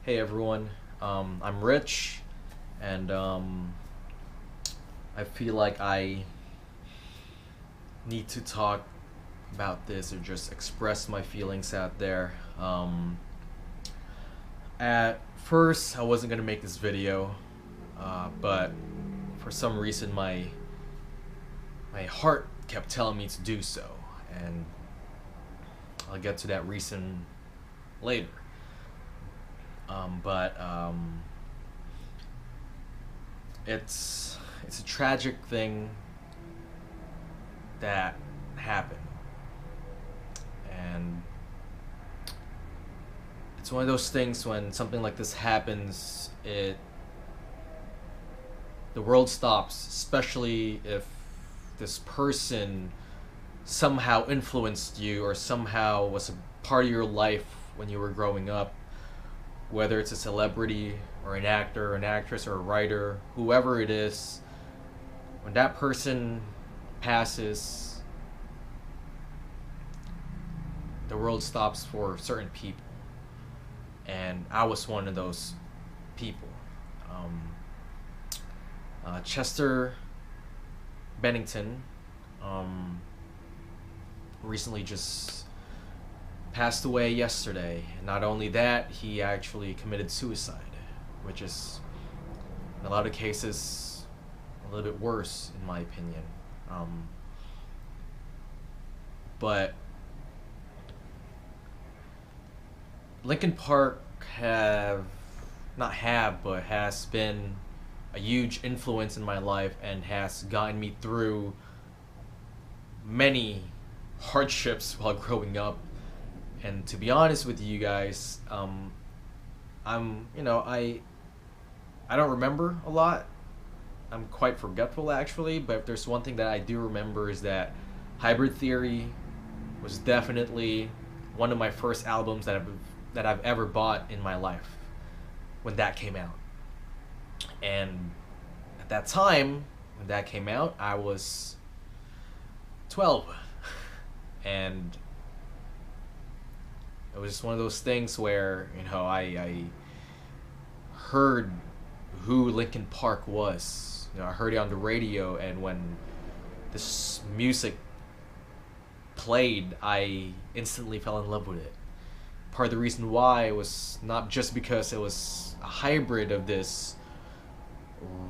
Hey everyone, I'm Rich, and I feel like I need to talk about this or just express my feelings out there. At first, I wasn't gonna make this video, but for some reason, my heart kept telling me to do so, and I'll get to that reason later. But it's a tragic thing that happened, and it's one of those things when something like this happens, the world stops, especially if this person somehow influenced you or somehow was a part of your life when you were growing up, whether it's a celebrity or an actor or an actress or a writer, whoever it is. When that person passes, the world stops for certain people, and I was one of those people. Chester Bennington recently just passed away yesterday. And not only that, he actually committed suicide, which is in a lot of cases a little bit worse in my opinion. But Linkin Park has been a huge influence in my life and has gotten me through many hardships while growing up. And to be honest with you guys, I don't remember a lot. I'm quite forgetful actually, but if there's one thing that I do remember is that Hybrid Theory was definitely one of my first albums that I've ever bought in my life when that came out. And at that time, when that came out, I was 12. And it was just one of those things where, I heard who Linkin Park was. I heard it on the radio, and when this music played, I instantly fell in love with it. Part of the reason why was not just because it was a hybrid of this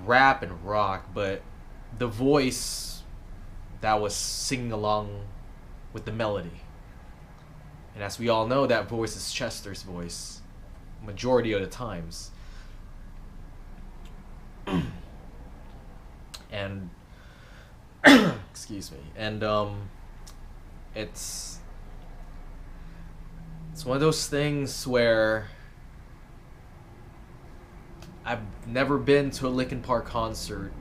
rap and rock, but the voice that was singing along with the melody. And as we all know, that voice is Chester's voice, majority of the times. And excuse me. And it's one of those things where I've never been to a Linkin Park concert,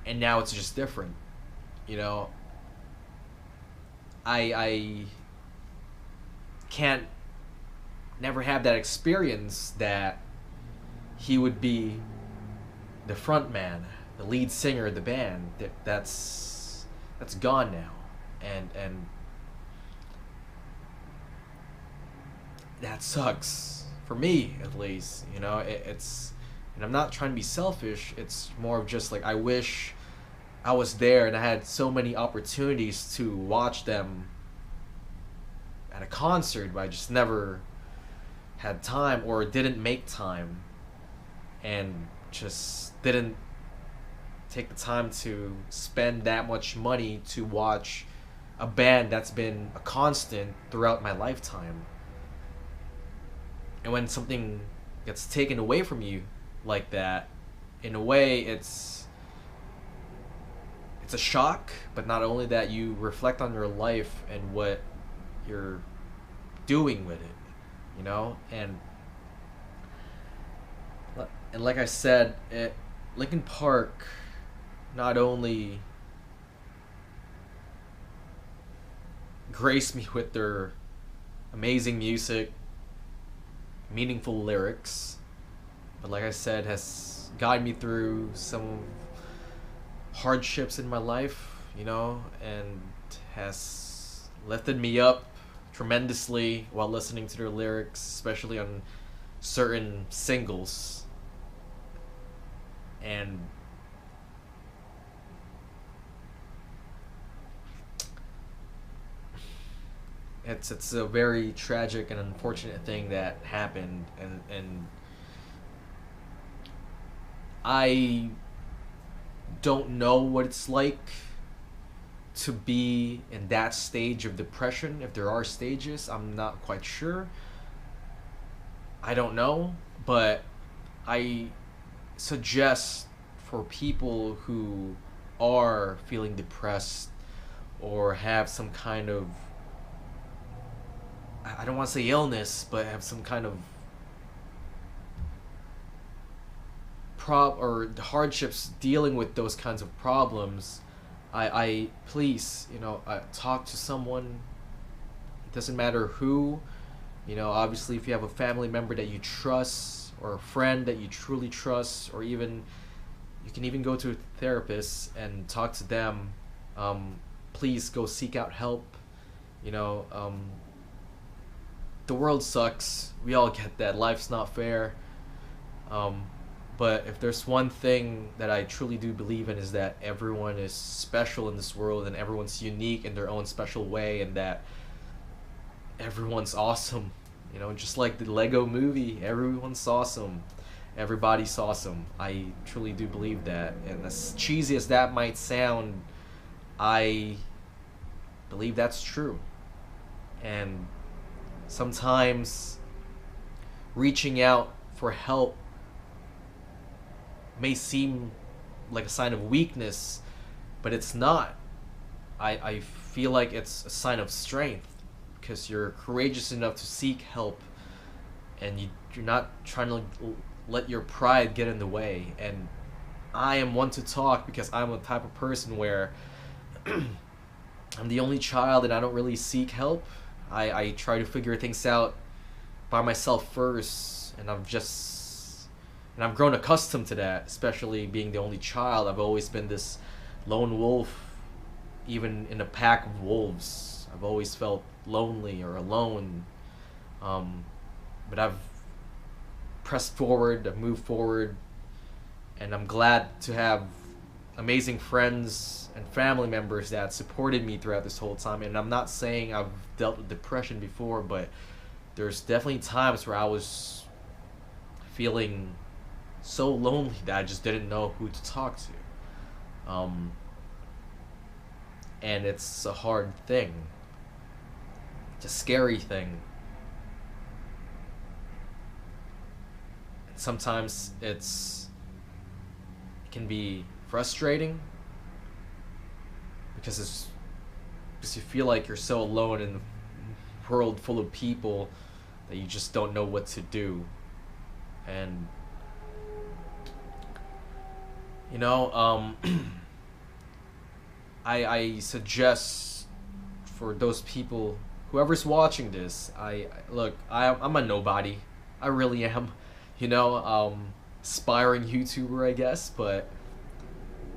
and now it's just different. I can't never have that experience that he would be the front man, the lead singer of the band. That's gone now, and that sucks for me at least. It's, and I'm not trying to be selfish. It's more of just like I wish I was there and I had so many opportunities to watch them at a concert, but I just never had time or didn't make time, and just didn't take the time to spend that much money to watch a band that's been a constant throughout my lifetime. And when something gets taken away from you like that, in a way it's a shock, but not only that, you reflect on your life and what you're doing with it, and like I said, Linkin Park not only graced me with their amazing music, meaningful lyrics, but like I said, has guided me through some hardships in my life, and has lifted me up tremendously while listening to their lyrics, especially on certain singles. And it's a very tragic and unfortunate thing that happened, and I don't know what it's like to be in that stage of depression. If there are stages, I'm not quite sure. I don't know, but I suggest for people who are feeling depressed or have some kind of, I don't want to say illness, but have some kind of or hardships dealing with those kinds of problems, I please, talk to someone. It doesn't matter who. Obviously, if you have a family member that you trust, or a friend that you truly trust, or even you can even go to a therapist and talk to them. Please go seek out help. The world sucks. We all get that. Life's not fair. But if there's one thing that I truly do believe in, is that everyone is special in this world, and everyone's unique in their own special way, and that everyone's awesome. Just like the Lego movie, everyone's awesome. Everybody's awesome. I truly do believe that. And as cheesy as that might sound, I believe that's true. And sometimes reaching out for help may seem like a sign of weakness, but it's not. I feel like it's a sign of strength, because you're courageous enough to seek help, and you're not trying to let your pride get in the way. And I am one to talk, because I'm the type of person where I'm the only child and I don't really seek help. I try to figure things out by myself first, and I've grown accustomed to that, especially being the only child. I've always been this lone wolf, even in a pack of wolves. I've always felt lonely or alone. But I've pressed forward, I've moved forward, and I'm glad to have amazing friends and family members that supported me throughout this whole time. And I'm not saying I've dealt with depression before, but there's definitely times where I was feeling so lonely that I just didn't know who to talk to. And it's a hard thing. It's a scary thing. And sometimes it can be frustrating, because you feel like you're so alone in a world full of people that you just don't know what to do. And I suggest for those people, whoever's watching this, I'm a nobody. I really am, aspiring YouTuber, I guess. But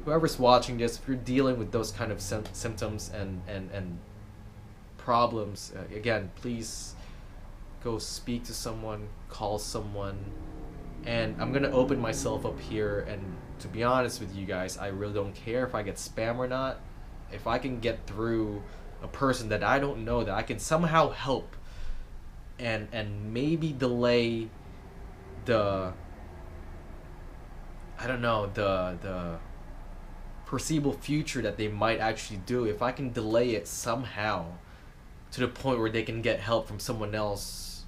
whoever's watching this, if you're dealing with those kind of symptoms and problems, again, please go speak to someone, call someone. And I'm gonna open myself up here, and to be honest with you guys, I really don't care if I get spam or not. If I can get through a person that I don't know, that I can somehow help and maybe delay the foreseeable future that they might actually do, if I can delay it somehow to the point where they can get help from someone else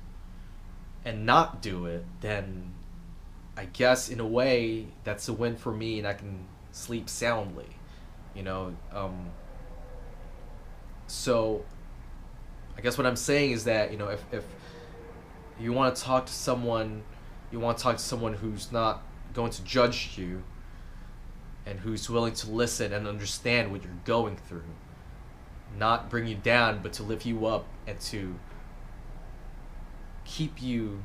and not do it, then I guess in a way that's a win for me, and I can sleep soundly, so I guess what I'm saying is that, if you want to talk to someone, who's not going to judge you, and who's willing to listen and understand what you're going through, not bring you down, but to lift you up and to keep you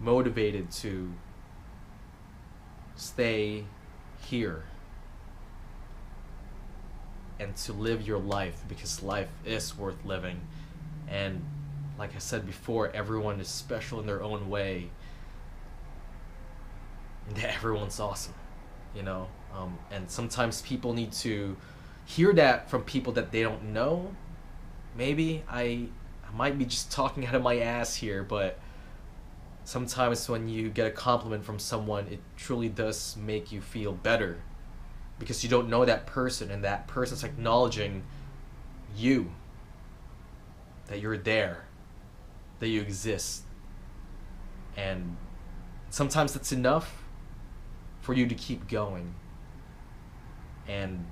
motivated to stay here and to live your life, because life is worth living. And like I said before, everyone is special in their own way, and that everyone's awesome, you know. And sometimes people need to hear that from people that they don't know. Maybe I might be just talking out of my ass here, but sometimes when you get a compliment from someone, it truly does make you feel better because you don't know that person, and that person's acknowledging you, that you're there, that you exist. And sometimes that's enough for you to keep going. And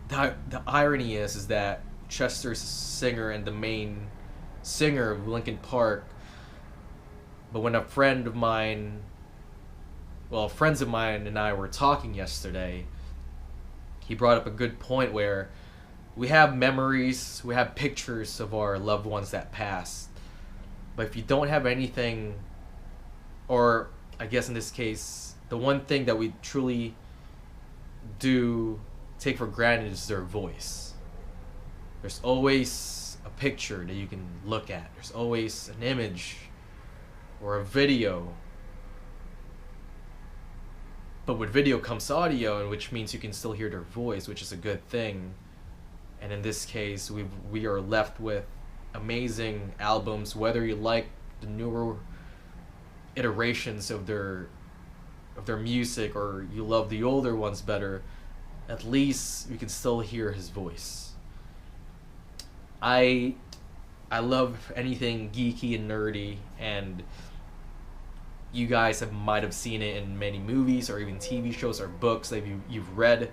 the irony is that Chester's a singer and the main singer of Linkin Park, but when friends of mine and I were talking yesterday, he brought up a good point where we have memories, we have pictures of our loved ones that passed, but if you don't have anything, or I guess in this case, the one thing that we truly do take for granted is their voice. There's always a picture that you can look at. There's always an image or a video. But with video comes audio, which means you can still hear their voice, which is a good thing. And in this case, we are left with amazing albums, whether you like the newer iterations of their music or you love the older ones better. At least you can still hear his voice. I love anything geeky and nerdy, and you guys might have seen it in many movies or even TV shows or books that you've read,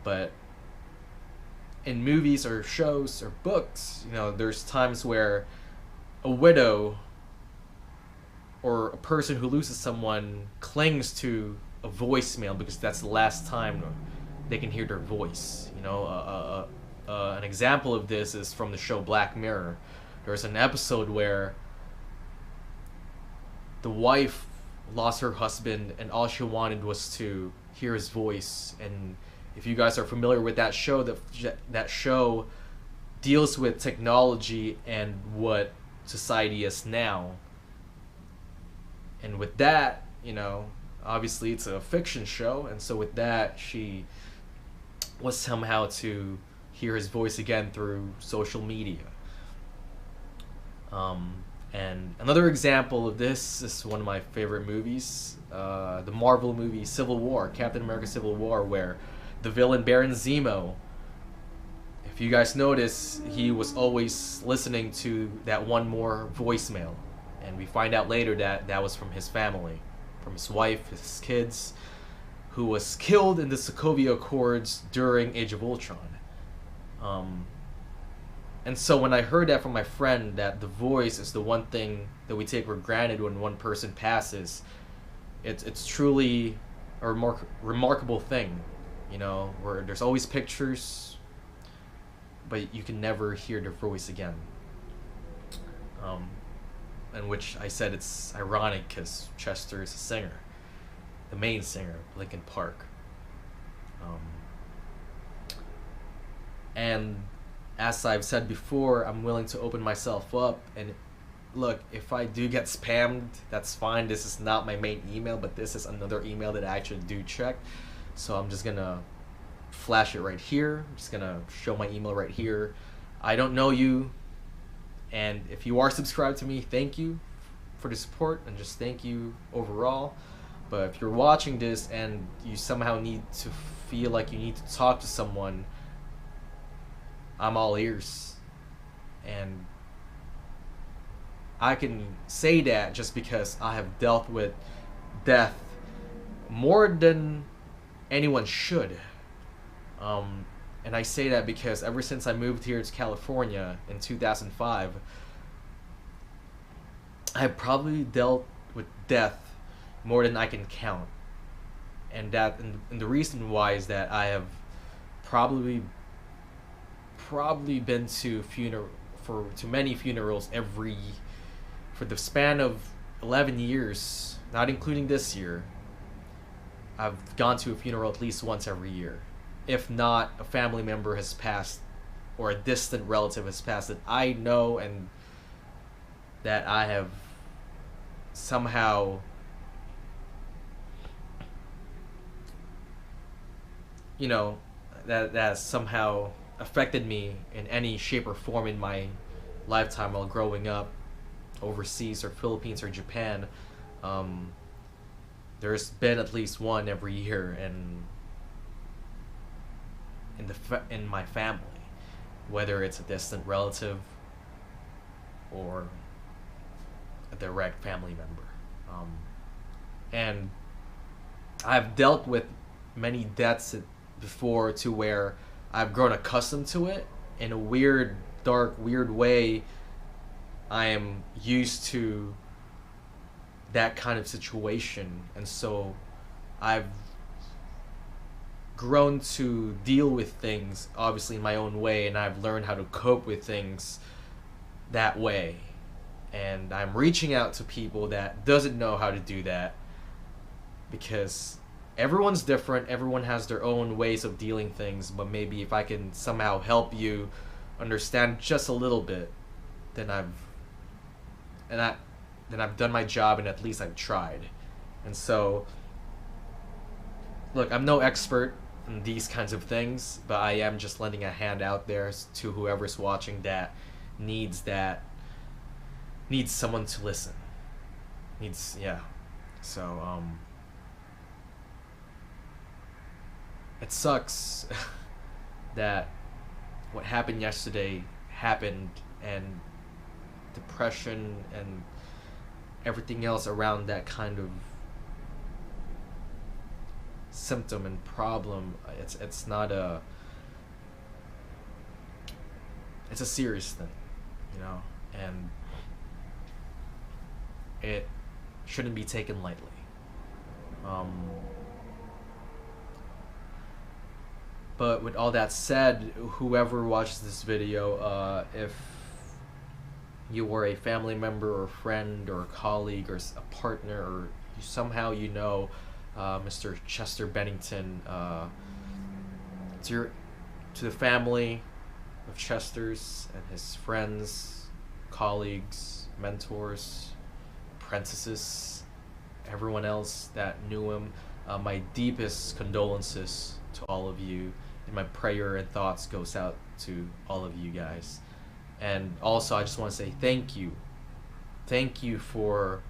but in movies or shows or books, you know, there's times where a widow or a person who loses someone clings to a voicemail because that's the last time they can hear their voice. You know, an example of this is from the show Black Mirror. There's an episode where the wife lost her husband and all she wanted was to hear his voice. And if you guys are familiar with that show, that show deals with technology and what society is now. And with that, you know, obviously it's a fiction show, and so with that, she was somehow to hear his voice again through social media. And another example of this is one of my favorite movies, the Marvel movie Civil War, Captain America Civil War, where the villain Baron Zemo, if you guys notice, he was always listening to that one more voicemail. And we find out later that that was from his family, from his wife, his kids, who was killed in the Sokovia Accords during Age of Ultron. And so when I heard that from my friend, that the voice is the one thing that we take for granted when one person passes, it's truly a remarkable thing, you know, where there's always pictures, but you can never hear their voice again. In which I said it's ironic because Chester is a singer, the main singer of Linkin Park. And as I've said before, I'm willing to open myself up. And look, if I do get spammed, that's fine. This is not my main email, but this is another email that I actually do check. So I'm just gonna flash it right here. I'm just gonna show my email right here. I don't know you, and if you are subscribed to me, thank you for the support, and just thank you overall. But if you're watching this and you somehow need to feel like you need to talk to someone, I'm all ears. And I can say that just because I have dealt with death more than anyone should. And I say that because ever since I moved here to California in 2005, I have probably dealt with death more than I can count. And the reason why is that I have probably been to many funerals for the span of 11 years, not including this year. I've gone to a funeral at least once every year. If not, a family member has passed or a distant relative has passed that I know and that I have somehow, you know, that has somehow affected me in any shape or form in my lifetime while growing up overseas or Philippines or Japan. Um, there's been at least one every year in my family, whether it's a distant relative or a direct family member. And I've dealt with many deaths before to where I've grown accustomed to it in a weird, dark, weird way. I am used to that kind of situation, and so I've grown to deal with things obviously in my own way, and I've learned how to cope with things that way. And I'm reaching out to people that doesn't know how to do that, because everyone's different, everyone has their own ways of dealing things, but maybe if I can somehow help you understand just a little bit, then I've done my job, and at least I've tried. And so, look, I'm no expert in these kinds of things, but I am just lending a hand out there to whoever's watching that needs someone to listen. Yeah. So it sucks that what happened yesterday happened, and depression and everything else around that kind of symptom and problem, it's not a it's a serious thing, and it shouldn't be taken lightly. But with all that said, whoever watches this video, if you were a family member or friend or a colleague or a partner, or somehow Mr. Chester Bennington, to the family of Chester's and his friends, colleagues, mentors, apprentices, everyone else that knew him, my deepest condolences to all of you, and my prayer and thoughts goes out to all of you guys. And also, I just want to say thank you for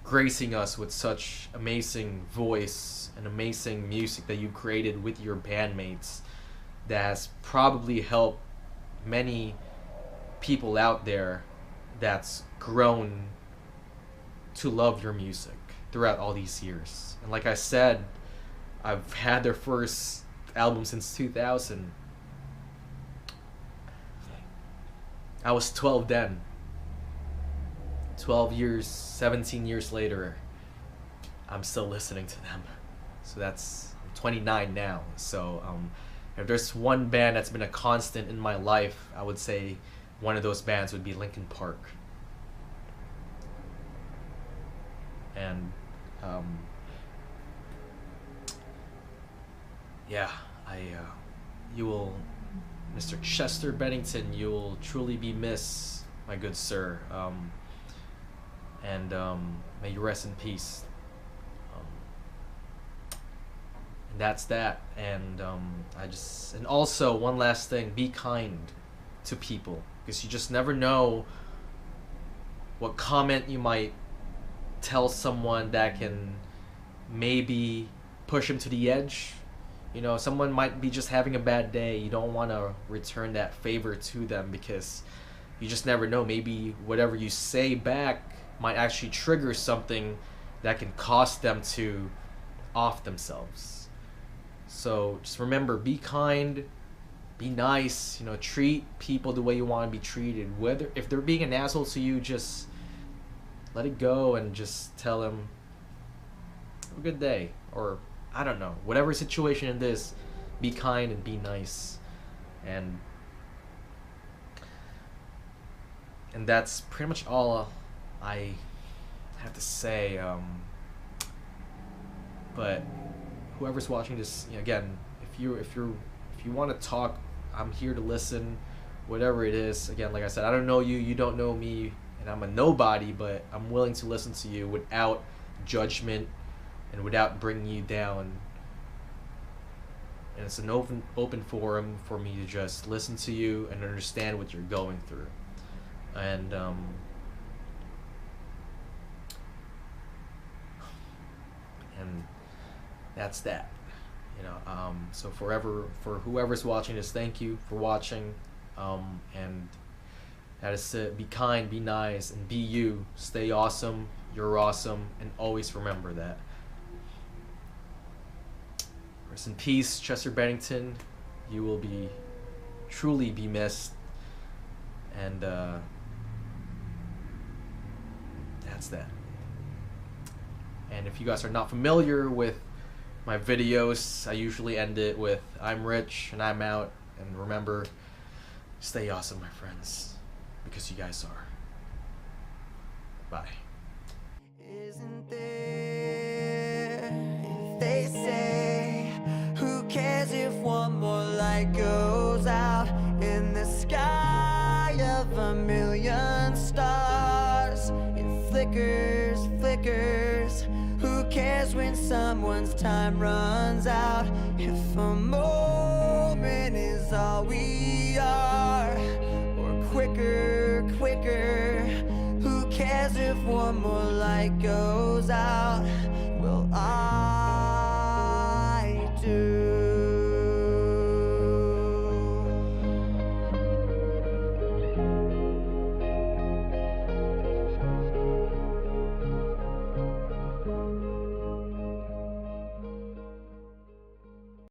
gracing us with such amazing voice and amazing music that you created with your bandmates, that has probably helped many people out there that's grown to love your music throughout all these years. And like I said, I've had their first album since 2000. I was 12 then. 12 years, 17 years later, I'm still listening to them. So I'm 29 now. So if there's one band that's been a constant in my life, I would say one of those bands would be Linkin Park. And you will, Mr. Chester Bennington, you will truly be missed, my good sir. And may you rest in peace. And that's that. And and also one last thing: be kind to people, because you just never know what comment you might tell someone that can maybe push them to the edge. Someone might be just having a bad day. You don't want to return that favor to them, because you just never know. Maybe whatever you say back might actually trigger something that can cost them to off themselves. So just remember, be kind, be nice, treat people the way you want to be treated. If they're being an asshole to you, just let it go and just tell them, have a good day, or I don't know, whatever situation it is, be kind and be nice. And that's pretty much all I have to say. But whoever's watching this, again, if you want to talk I'm here to listen, whatever it is. Again, like I said, I don't know you, you don't know me, and I'm a nobody, but I'm willing to listen to you without judgment and without bringing you down. And it's an open forum for me to just listen to you and understand what you're going through. And that's that. So for whoever's watching this, thank you for watching. And that is to be kind, be nice, and be you. Stay awesome. You're awesome, and always remember that. Rest in peace, Chester Bennington. You will truly be missed. And that's that. And if you guys are not familiar with my videos, I usually end it with "I'm Rich and I'm out." And remember, stay awesome, my friends, because you guys are. Bye. Isn't there, if they say, who cares if one more light goes out in the sky of a million stars? It flickers, flickers. Who cares when someone's time runs out? If a moment is all we are, or quicker, quicker. Who cares if one more light goes out?